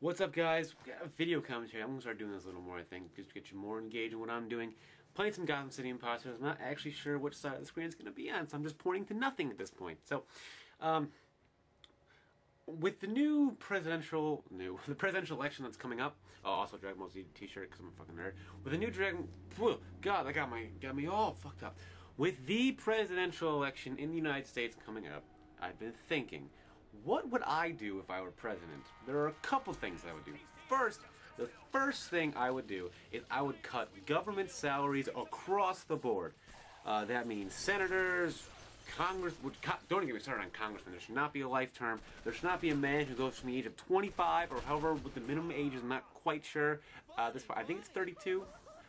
What's up, guys? We got a video commentary. I'm gonna start doing this a little more, I think, just to get you more engaged in what I'm doing. Playing some Gotham City Imposters. I'm not actually sure which side of the screen it's gonna be on, so I'm just pointing to nothing at this point. So, with the new presidential election that's coming up, also Dragon Ball Z t-shirt because I'm a fucking nerd. With the new God, that got me all fucked up. With the presidential election in the United States coming up, I've been thinking, what would I do if I were president? There are a couple things I would do. The first thing I would do is I would cut government salaries across the board. That means senators, Congress, don't get me started on congressmen. There should not be a life term. There should not be a man who goes from the age of 25 or however what the minimum age is. I'm not quite sure. I think it's 32.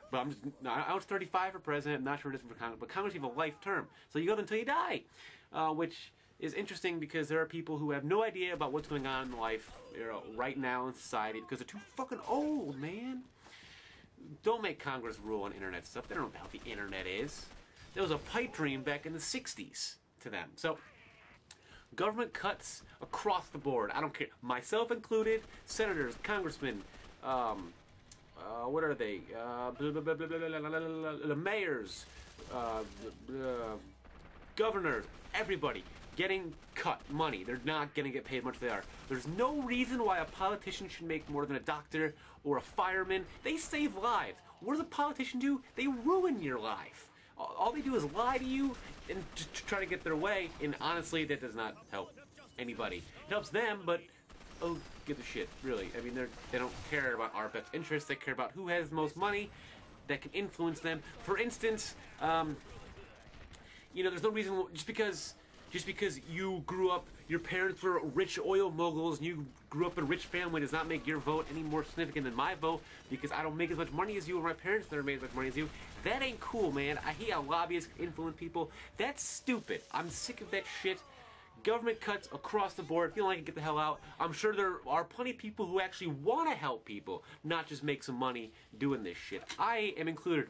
But I was 35 for president. I'm not sure it is for Congress. But Congress, you have a life term. So you go until you die. Which is interesting because there are people who have no idea about what's going on in life right now in society because they're too fucking old, man. Don't make Congress rule on internet stuff. They don't know how the internet is. There was a pipe dream back in the 60s to them. So, government cuts across the board. I don't care. Myself included, senators, congressmen, what are they? The mayors, governors, everybody getting cut money. They're not going to get paid much they are. There's no reason why a politician should make more than a doctor or a fireman. They save lives. What does a politician do? They ruin your life. All they do is lie to you and just try to get their way, and honestly, that does not help anybody. It helps them, but oh, give a shit, really. I mean, they don't care about our best interests. They care about who has the most money that can influence them. For instance, you know, there's no reason just because you grew up, your parents were rich oil moguls, and you grew up in a rich family does not make your vote any more significant than my vote because I don't make as much money as you or my parents never made as much money as you. That ain't cool, man. I hate how lobbyists influence people. That's stupid. I'm sick of that shit. Government cuts across the board. If you don't like it, get the hell out. I'm sure there are plenty of people who actually want to help people, not just make some money doing this shit. I am included.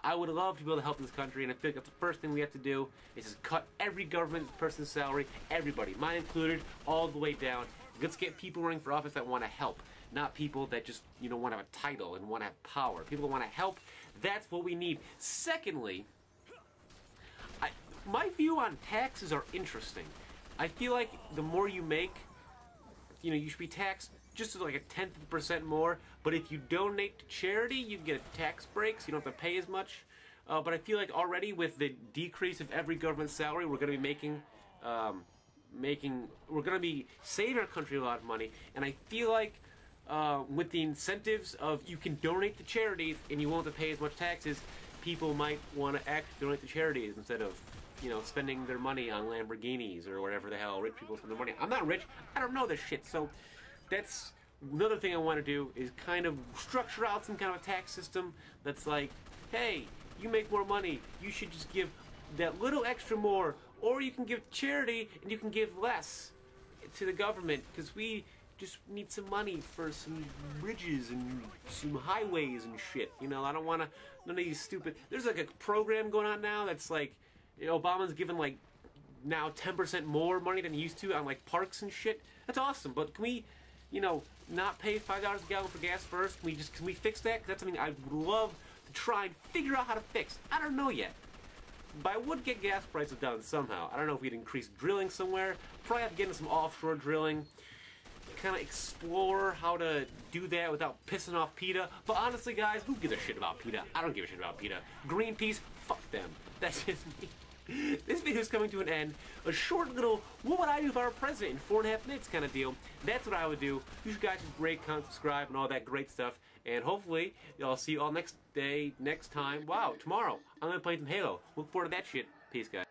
I would love to be able to help this country, and I feel like that's the first thing we have to do is just cut every government person's salary, everybody, mine included, all the way down. Let's get people running for office that want to help, not people that just, you know, want to have a title and want to have power. People that want to help, that's what we need. Secondly, my view on taxes are interesting. I feel like the more you make, you know, you should be taxed just like 0.1% more, but if you donate to charity, you get a tax break, so you don't have to pay as much. But I feel like already with the decrease of every government salary, we're going to be we're going to be saving our country a lot of money, and I feel like with the incentives of you can donate to charities and you won't have to pay as much taxes, people might want to actually donate to charities instead of, you know, spending their money on Lamborghinis or whatever the hell rich people spend their money on. I'm not rich. I don't know this shit. So that's another thing I want to do is kind of structure out some kind of a tax system that's like, hey, you make more money. You should just give that little extra more, or you can give charity and you can give less to the government because we just need some money for some bridges and some highways and shit. You know, I don't want to, none of these stupid, there's like a program going on now that's like, you know, Obama's giving like now 10% more money than he used to on like parks and shit. That's awesome, but can we, you know, not pay $5 a gallon for gas first? Can we fix that? 'Cause that's something I would love to try and figure out how to fix. I don't know yet. But I would get gas prices down somehow. I don't know if we'd increase drilling somewhere. Probably have to get into some offshore drilling. Kind of explore how to do that without pissing off PETA. But honestly, guys, who gives a shit about PETA? I don't give a shit about PETA. Greenpeace, fuck them. That's just me. This video is coming to an end. A short little, what would I do if I were president in 4.5 minutes kind of deal. That's what I would do. You guys should rate, comment, subscribe, and all that great stuff. And hopefully, I'll see you all next time. Wow, tomorrow. I'm going to play some Halo. Look forward to that shit. Peace, guys.